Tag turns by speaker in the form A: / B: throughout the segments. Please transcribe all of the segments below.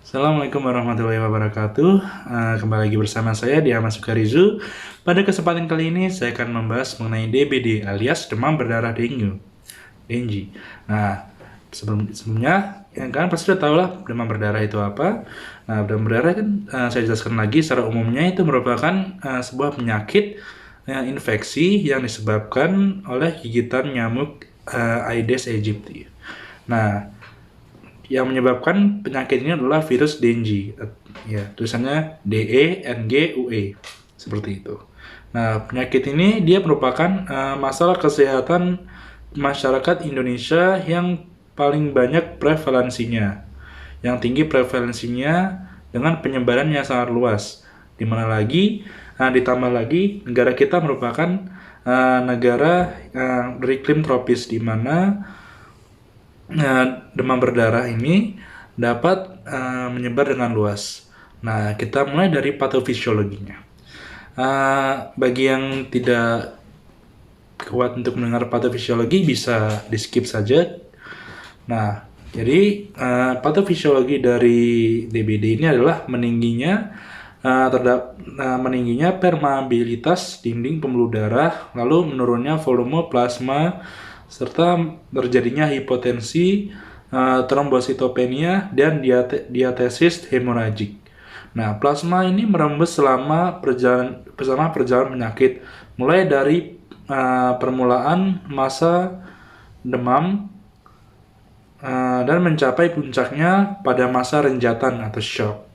A: Assalamualaikum warahmatullahi wabarakatuh. Kembali lagi bersama saya di Ahmad Sukarizu. Pada kesempatan kali ini saya akan membahas mengenai DBD alias demam berdarah dengue. Nah, sebelumnya yang kalian pasti sudah tahu lah demam berdarah itu apa. Nah, demam berdarah kan saya jelaskan lagi secara umumnya itu merupakan sebuah penyakit infeksi yang disebabkan oleh gigitan nyamuk Aedes aegypti. Nah, yang menyebabkan penyakit ini adalah virus dengue. Ya, tulisannya DENGUE seperti itu. Nah, penyakit ini dia merupakan masalah kesehatan masyarakat Indonesia yang paling banyak prevalensinya. Yang tinggi prevalensinya dengan penyebaran yang sangat luas. Dimana lagi, ditambah lagi negara kita merupakan negara beriklim tropis di mana demam berdarah ini dapat menyebar dengan luas. Nah, kita mulai dari patofisiologinya. Bagi yang tidak kuat untuk mendengar patofisiologi bisa di skip saja. Nah, jadi patofisiologi dari DBD ini adalah meningginya permeabilitas dinding pembuluh darah, lalu menurunnya volume plasma serta terjadinya hipotensi, trombositopenia, dan diatesis hemoragik. Nah, plasma ini merembes selama perjalanan penyakit, mulai dari permulaan masa demam dan mencapai puncaknya pada masa renjatan atau shock.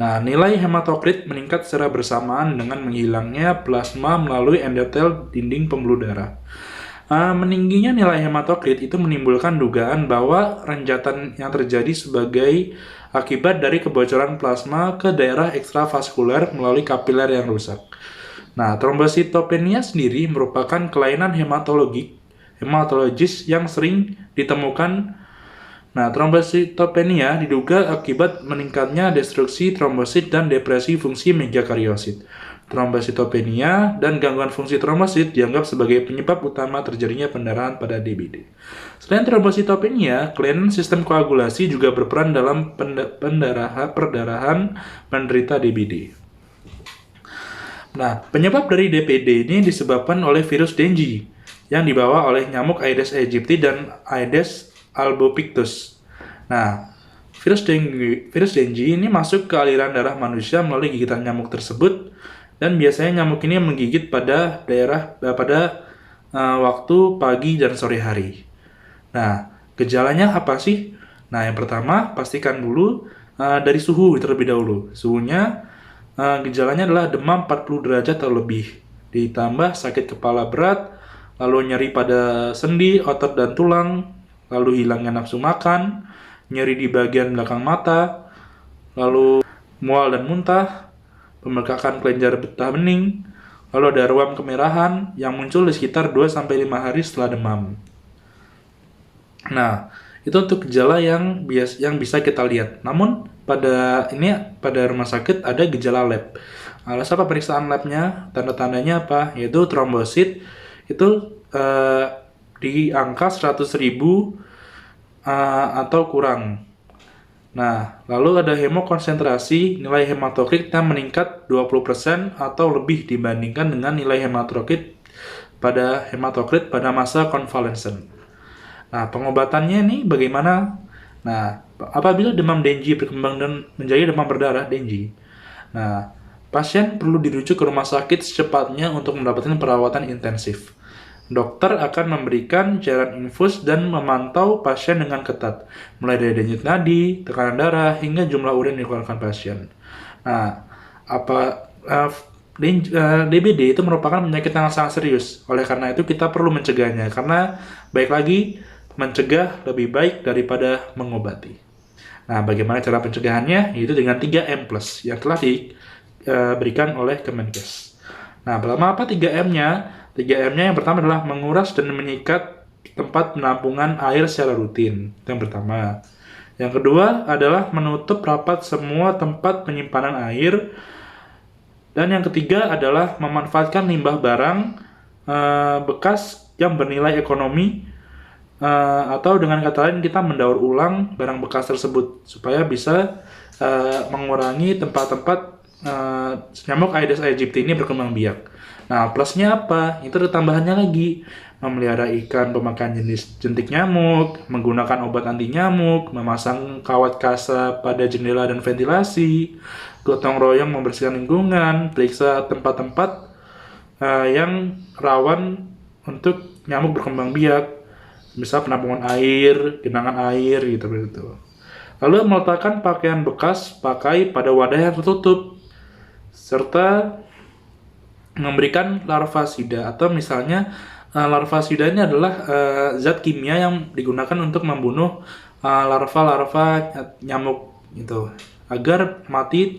A: Nah, nilai hematokrit meningkat secara bersamaan dengan menghilangnya plasma melalui endotel dinding pembuluh darah. Meningginya nilai hematokrit itu menimbulkan dugaan bahwa renjatan yang terjadi sebagai akibat dari kebocoran plasma ke daerah ekstravaskuler melalui kapiler yang rusak. Nah, trombositopenia sendiri merupakan kelainan hematologis yang sering ditemukan. Nah, trombositopenia diduga akibat meningkatnya destruksi trombosit dan depresi fungsi megakariosit. Trombositopenia dan gangguan fungsi trombosit dianggap sebagai penyebab utama terjadinya pendarahan pada DBD. Selain trombositopenia, kelainan sistem koagulasi juga berperan dalam perdarahan penderita DBD. Nah, penyebab dari DBD ini disebabkan oleh virus dengue yang dibawa oleh nyamuk Aedes aegypti dan Aedes albopictus. Nah, virus dengue ini masuk ke aliran darah manusia melalui gigitan nyamuk tersebut, dan biasanya nyamuk ini menggigit pada waktu pagi dan sore hari. Nah, gejalanya apa sih? Nah, yang pertama pastikan dulu dari suhu terlebih dahulu. Suhunya gejalanya adalah demam 40 derajat atau lebih, ditambah sakit kepala berat, lalu nyeri pada sendi, otot dan tulang, lalu hilangnya nafsu makan, nyeri di bagian belakang mata, lalu mual dan muntah, pembengkakan kelenjar getah bening, lalu ada ruam kemerahan yang muncul di sekitar 2-5 hari setelah demam. Nah, itu untuk gejala yang bisa kita lihat. Namun pada rumah sakit ada gejala lab. Alas apa pemeriksaan labnya? Tanda-tandanya apa? Yaitu trombosit itu di angka 100.000 atau kurang. Nah, lalu ada hemokonsentrasi, nilai hematokrit yang meningkat 20% atau lebih dibandingkan dengan nilai hematokrit pada masa konvalesen. Nah, pengobatannya ini bagaimana? Nah, apabila demam dengue berkembang dan menjadi demam berdarah dengue, nah, pasien perlu dirujuk ke rumah sakit secepatnya untuk mendapatkan perawatan intensif. Dokter akan memberikan cairan infus dan memantau pasien dengan ketat, mulai dari denyut nadi, tekanan darah, hingga jumlah urin yang dikeluarkan pasien. Nah, DBD itu merupakan penyakit yang sangat serius. Oleh karena itu kita perlu mencegahnya, karena baik lagi mencegah lebih baik daripada mengobati. Nah, bagaimana cara pencegahannya? Yaitu dengan 3M+ yang telah diberikan oleh Kemenkes. Nah, pertama apa 3M-nya? 3M-nya yang pertama adalah menguras dan menyikat tempat penampungan air secara rutin. Itu yang pertama. Yang kedua adalah menutup rapat semua tempat penyimpanan air. Dan yang ketiga adalah memanfaatkan limbah barang bekas yang bernilai ekonomi atau dengan kata lain kita mendaur ulang barang bekas tersebut supaya bisa mengurangi tempat-tempat nyamuk Aedes aegypti ini berkembang biak. Nah, plusnya apa? Itu ada tambahannya lagi. Memelihara ikan pemakan jenis jentik nyamuk, menggunakan obat anti nyamuk, memasang kawat kasa pada jendela dan ventilasi, gotong royong membersihkan lingkungan, periksa tempat-tempat yang rawan untuk nyamuk berkembang biak, misal penampungan air, genangan air gitu. Lalu meletakkan pakaian bekas pakai pada wadah yang tertutup, serta memberikan larvasida atau misalnya larvasida ini adalah zat kimia yang digunakan untuk membunuh larva-larva nyamuk gitu agar mati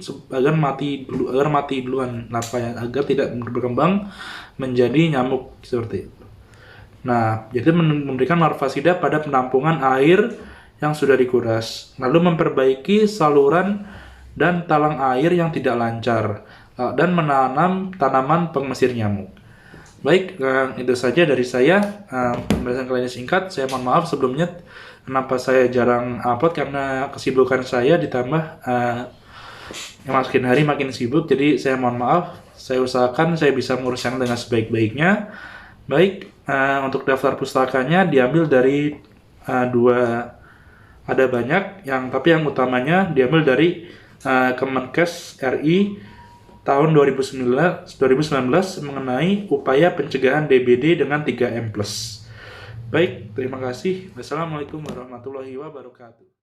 A: duluan larva agar tidak berkembang menjadi nyamuk seperti itu. Nah, jadi memberikan larvasida pada penampungan air yang sudah dikuras, lalu memperbaiki saluran dan talang air yang tidak lancar, dan menanam tanaman pengusir nyamuk. Baik, itu saja dari saya. Pembahasan kali ini singkat. Saya mohon maaf sebelumnya kenapa saya jarang upload karena kesibukan saya ditambah makin hari makin sibuk. Jadi saya mohon maaf. Saya usahakan saya bisa mengurusnya dengan sebaik-baiknya. Baik, untuk daftar pustakanya diambil dari ada banyak, tapi yang utamanya diambil dari Kemenkes RI tahun 2019 mengenai upaya pencegahan DBD dengan 3M+. Baik, terima kasih. Wassalamualaikum warahmatullahi wabarakatuh.